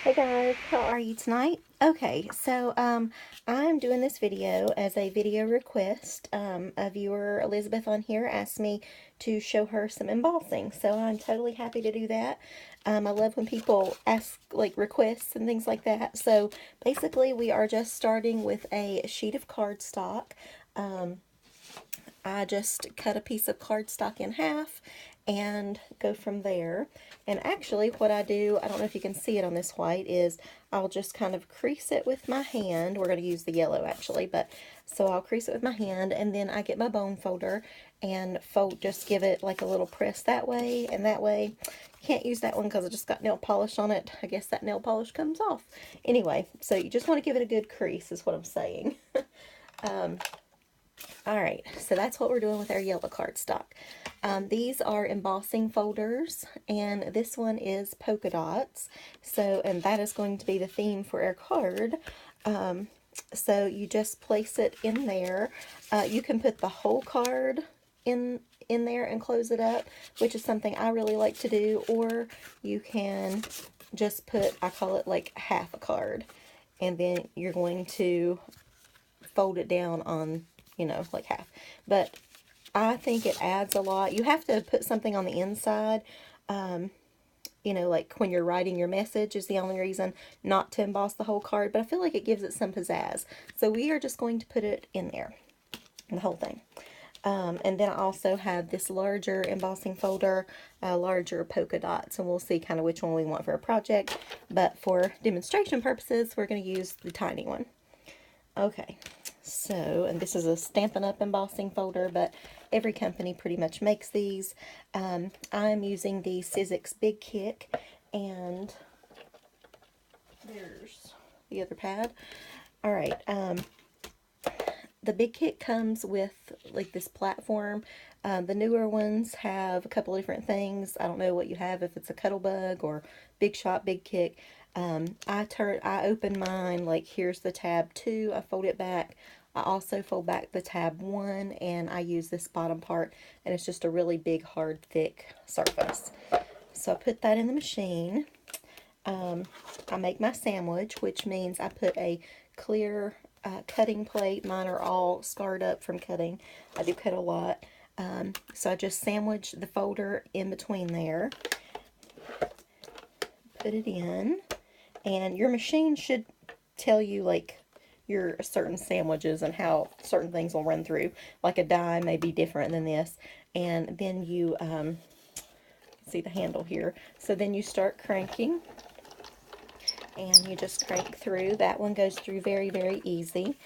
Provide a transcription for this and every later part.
Hey guys, how are you tonight? Okay, so I'm doing this video as a video request. A viewer, Elizabeth on here, asked me to show her some embossing, so I'm totally happy to do that. I love when people ask like requests and things like that. So basically, we are just starting with a sheet of cardstock. I just cut a piece of cardstock in half and go from there. And actually what I do, I don't know if you can see it on this white, is I'll just kind of crease it with my hand. We're going to use the yellow actually, but so I'll crease it with my hand, and then I get my bone folder and just give it like a little press that way and that way. Can't use that one because I just got nail polish on it. I guess that nail polish comes off. Anyway, so you just want to give it a good crease is what I'm saying. Alright, so that's what we're doing with our yellow cardstock. These are embossing folders, and this one is polka dots. So, and that is going to be the theme for our card. So you just place it in there. You can put the whole card in there and close it up, which is something I really like to do, or you can just put, I call it like half a card, and then you're going to fold it down on, like half. But I think it adds a lot. You have to put something on the inside, like when you're writing your message is the only reason not to emboss the whole card, but I feel like it gives it some pizzazz. So we are just going to put it in there, the whole thing. And then I also have this larger embossing folder, larger polka dots, and we'll see kind of which one we want for a project. But for demonstration purposes, we're going to use the tiny one. Okay, so, and this is a Stampin' Up! Embossing folder, but every company pretty much makes these. I'm using the Sizzix Big Kick, and there's the other pad. Alright, the Big Kick comes with like this platform. The newer ones have a couple different things. I don't know what you have, if it's a Cuttlebug or Big Shot, Big Kick. I open mine, like here's the tab 2, I fold it back. I also fold back the tab 1, and I use this bottom part, and it's just a really big, hard, thick surface. So I put that in the machine. I make my sandwich, which means I put a clear cutting plate. Mine are all scarred up from cutting. I do cut a lot. So I just sandwich the folder in between there. Put it in. And your machine should tell you like your certain sandwiches and how certain things will run through. Like a die may be different than this. And then you see the handle here. So then you start cranking. And you just crank through. That one goes through very, very easy.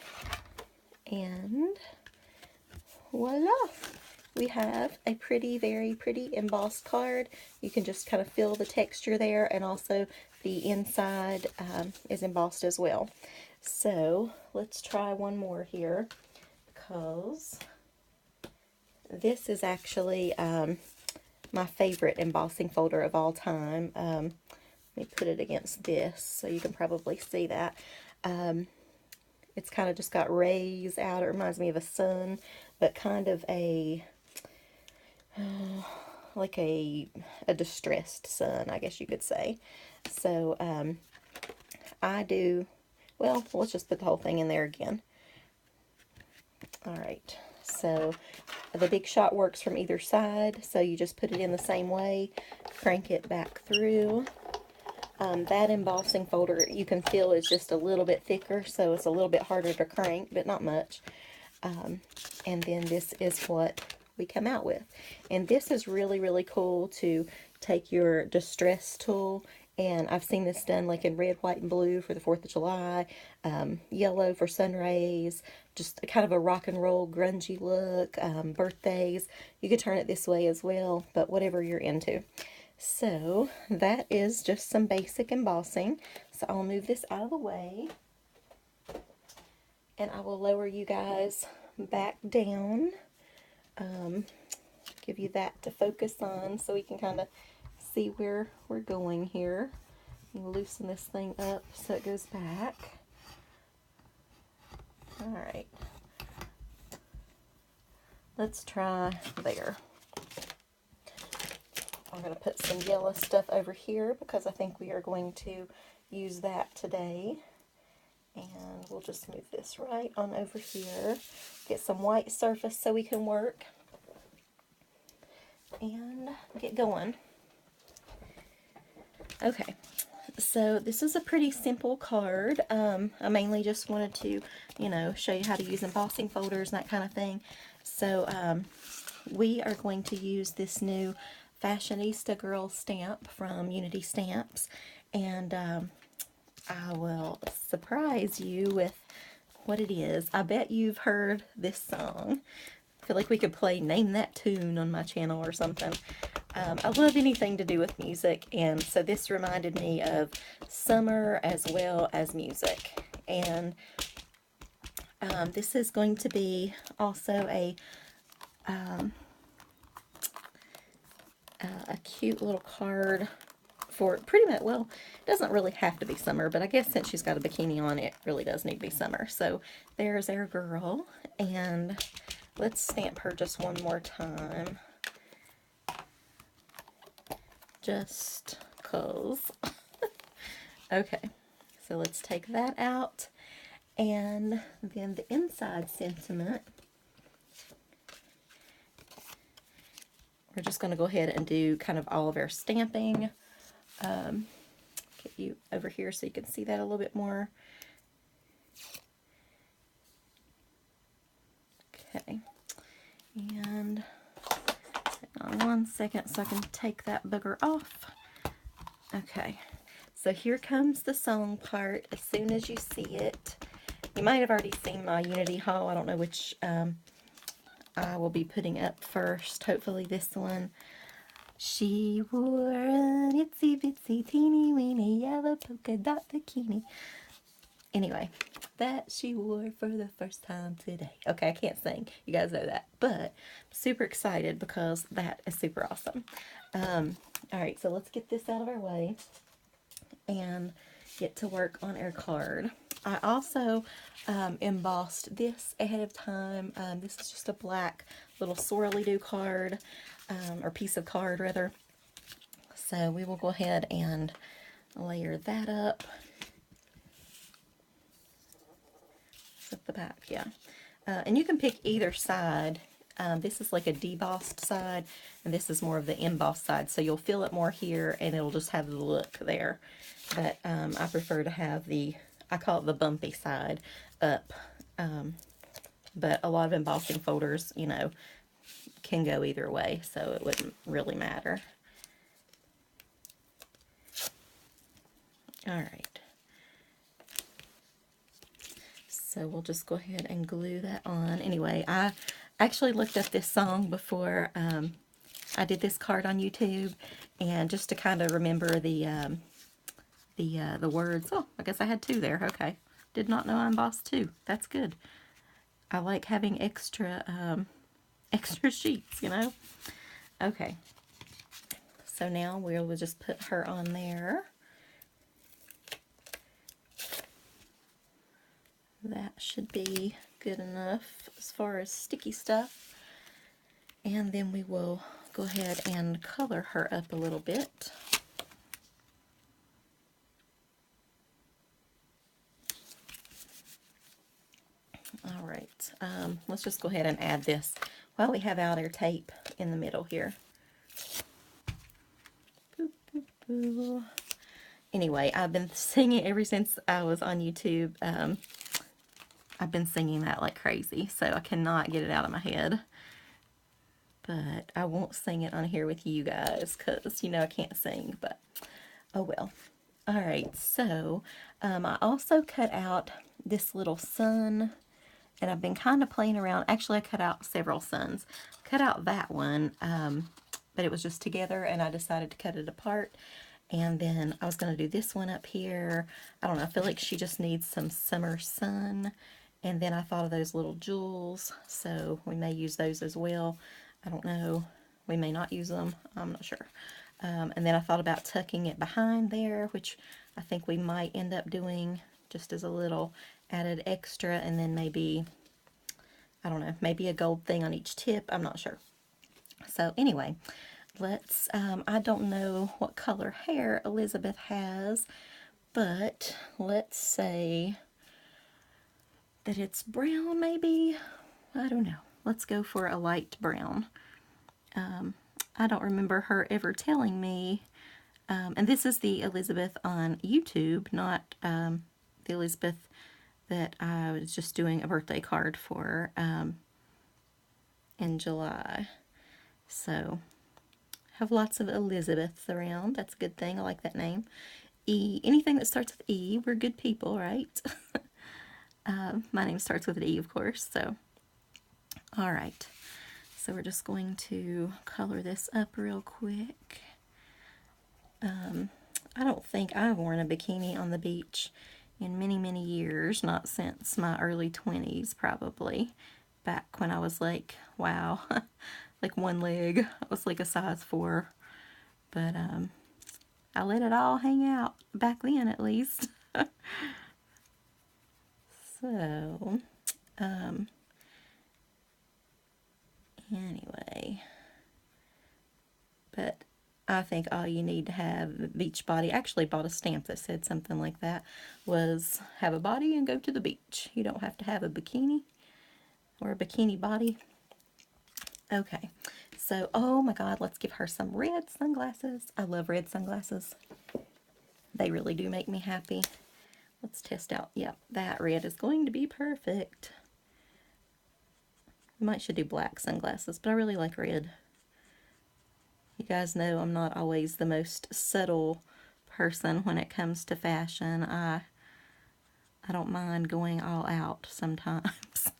And voila! We have a pretty, very pretty embossed card. You can just kind of feel the texture there, and also the inside is embossed as well. So let's try one more here, because this is actually my favorite embossing folder of all time. Let me put it against this so you can probably see that. It's kind of just got rays out. It reminds me of a sun, but kind of a like a distressed sun, I guess you could say. So I do, well, let's just put the whole thing in there again. Alright, so the Big Shot works from either side, so you just put it in the same way, crank it back through. That embossing folder, you can feel, is just a little bit thicker, so it's a little bit harder to crank, but not much. And then this is what we come out with. And this is really, really cool to take your distress tool, and I've seen this done like in red, white, and blue for the 4th of July, yellow for sun rays, just kind of a rock and roll grungy look, birthdays. You could turn it this way as well, but whatever you're into. So that is just some basic embossing. So I'll move this out of the way, and I will lower you guys back down. Give you that to focus on so we can kind of see where we're going here. Loosen this thing up so it goes back. Alright. Let's try there. I'm going to put some yellow stuff over here because I think we are going to use that today. And we'll just move this right on over here. Get some white surface so we can work. And get going. Okay, so this is a pretty simple card. I mainly just wanted to, you know, show you how to use embossing folders and that kind of thing. So we are going to use this new Fashionista Girl stamp from Unity Stamps. And I will surprise you with what it is. I bet you've heard this song. I feel like we could play Name That Tune on my channel or something. I love anything to do with music, and so this reminded me of summer as well as music. And this is going to be also a cute little card for pretty much, well, it doesn't really have to be summer, but I guess since she's got a bikini on, it really does need to be summer. So there's our girl, and let's stamp her just one more time. Just cause. Okay, so let's take that out, and then the inside sentiment, we're just going to go ahead and do kind of all of our stamping. Get you over here so you can see that a little bit more. Okay, and hang on one second so I can take that booger off. Okay, so here comes the song part as soon as you see it. You might have already seen my Unity haul. I don't know which I will be putting up first. Hopefully this one. She wore an itsy bitsy teeny weeny yellow polka dot bikini. Anyway, that she wore for the first time today. Okay, I can't sing. You guys know that. But I'm super excited because that is super awesome. Alright, so let's get this out of our way and get to work on our card. I also embossed this ahead of time. This is just a black little swirly-do card, or piece of card rather. So we will go ahead and layer that up. At the back, yeah. And you can pick either side. This is like a debossed side, and this is more of the embossed side. So you'll feel it more here, and it'll just have the look there. But I prefer to have the, I call it the bumpy side up. But a lot of embossing folders, you know, can go either way, so it wouldn't really matter. All right. So we'll just go ahead and glue that on. Anyway, I actually looked up this song before I did this card on YouTube, and just to kind of remember the words. Oh, I guess I had two there. Okay, did not know I embossed two. That's good. I like having extra extra sheets, you know. Okay, so now we'll just put her on there. That should be good enough as far as sticky stuff. And then we will go ahead and color her up a little bit. All right, let's just go ahead and add this while we have out our tape in the middle here. Boop, boop, boop. Anyway, I've been singing ever since I was on YouTube. I've been singing that like crazy, so I cannot get it out of my head. But I won't sing it on here with you guys because, you know, I can't sing, but oh well. Alright, so I also cut out this little sun, and I've been kind of playing around. Actually, I cut out several suns. Cut out that one, but it was just together, and I decided to cut it apart. And then I was going to do this one up here. I don't know, I feel like she just needs some summer sun. And then I thought of those little jewels, so we may use those as well. I don't know. We may not use them. I'm not sure. And then I thought about tucking it behind there, which I think we might end up doing just as a little added extra. And then maybe, I don't know, maybe a gold thing on each tip. I'm not sure. So anyway, let's, I don't know what color hair Elizabeth has, but let's say that it's brown maybe. I don't know. Let's go for a light brown. I don't remember her ever telling me, and this is the Elizabeth on YouTube, not the Elizabeth that I was just doing a birthday card for in July. So, have lots of Elizabeths around. That's a good thing. I like that name. E, anything that starts with E, we're good people, right? My name starts with an E, of course, so. All right. So we're just going to color this up real quick. I don't think I've worn a bikini on the beach in many, many years, not since my early 20s probably, back when I was like, wow, like one leg. I was like a size 4, but I let it all hang out back then at least. So, anyway, but I think all you need to have beach body, I actually bought a stamp that said something like that, was have a body and go to the beach. You don't have to have a bikini or a bikini body. Okay, so, oh my God, let's give her some red sunglasses. I love red sunglasses. They really do make me happy. Let's test out. Yep, that red is going to be perfect. We might should do black sunglasses, but I really like red. You guys know I'm not always the most subtle person when it comes to fashion. I don't mind going all out sometimes.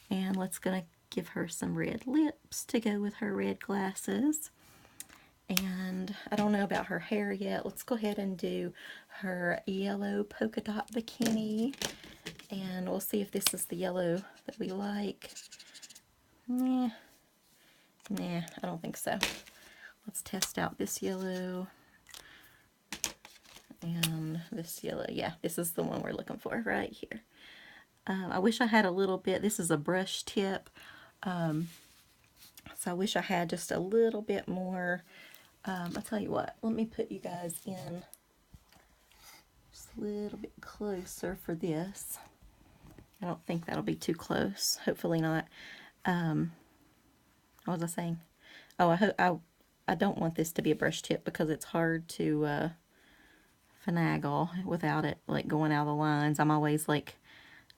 And let's gonna give her some red lips to go with her red glasses. And I don't know about her hair yet. Let's go ahead and do her yellow polka dot bikini. And we'll see if this is the yellow that we like. Nah, I don't think so. Let's test out this yellow and this yellow. Yeah, this is the one we're looking for right here. I wish I had a little bit. This is a brush tip. So I wish I had just a little bit more. I'll tell you what. Let me put you guys in just a little bit closer for this. I don't think that'll be too close. Hopefully not. What was I saying? Oh, I don't want this to be a brush tip because it's hard to finagle without it like going out of the lines. I'm always like,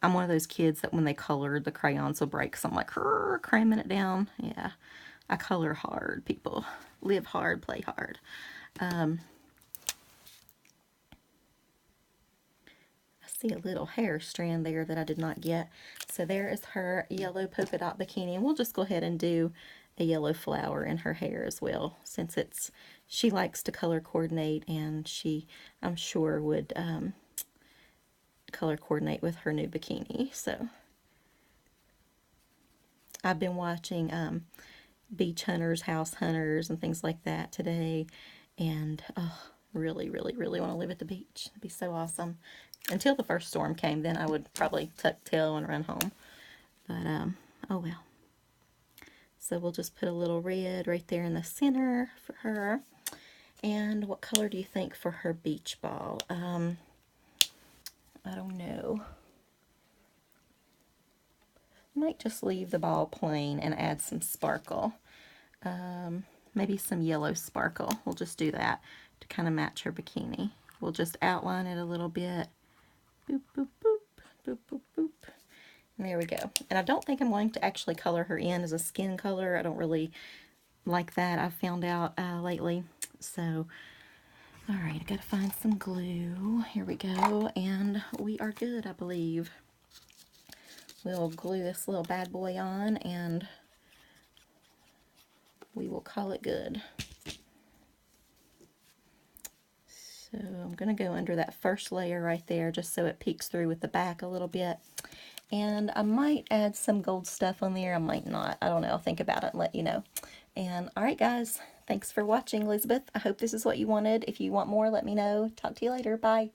I'm one of those kids that when they color, the crayons will break, so I'm like cramming it down. Yeah, I color hard, people. Live hard, play hard. I see a little hair strand there that I did not get. So there is her yellow polka dot bikini, and we'll just go ahead and do a yellow flower in her hair as well, since she likes to color coordinate, and she, I'm sure, would color coordinate with her new bikini. So I've been watching Beach Hunters, House Hunters, and things like that today, and really, really, really want to live at the beach. It'd be so awesome. Until the first storm came, then I would probably tuck tail and run home. But oh well. So we'll just put a little red right there in the center for her. And what color do you think for her beach ball? I don't know. Might just leave the ball plain and add some sparkle. Maybe some yellow sparkle. We'll just do that to kind of match her bikini. We'll just outline it a little bit. Boop, boop, boop, boop, boop, boop. And there we go. And I don't think I'm going to actually color her in as a skin color. I don't really like that, I've found out lately. So, all right, I gotta find some glue. Here we go. And we are good, I believe. We'll glue this little bad boy on and we will call it good. So I'm going to go under that first layer right there just so it peeks through with the back a little bit. And I might add some gold stuff on there. I might not. I don't know. I'll think about it and let you know. And alright guys, thanks for watching, Elizabeth. I hope this is what you wanted. If you want more, let me know. Talk to you later. Bye.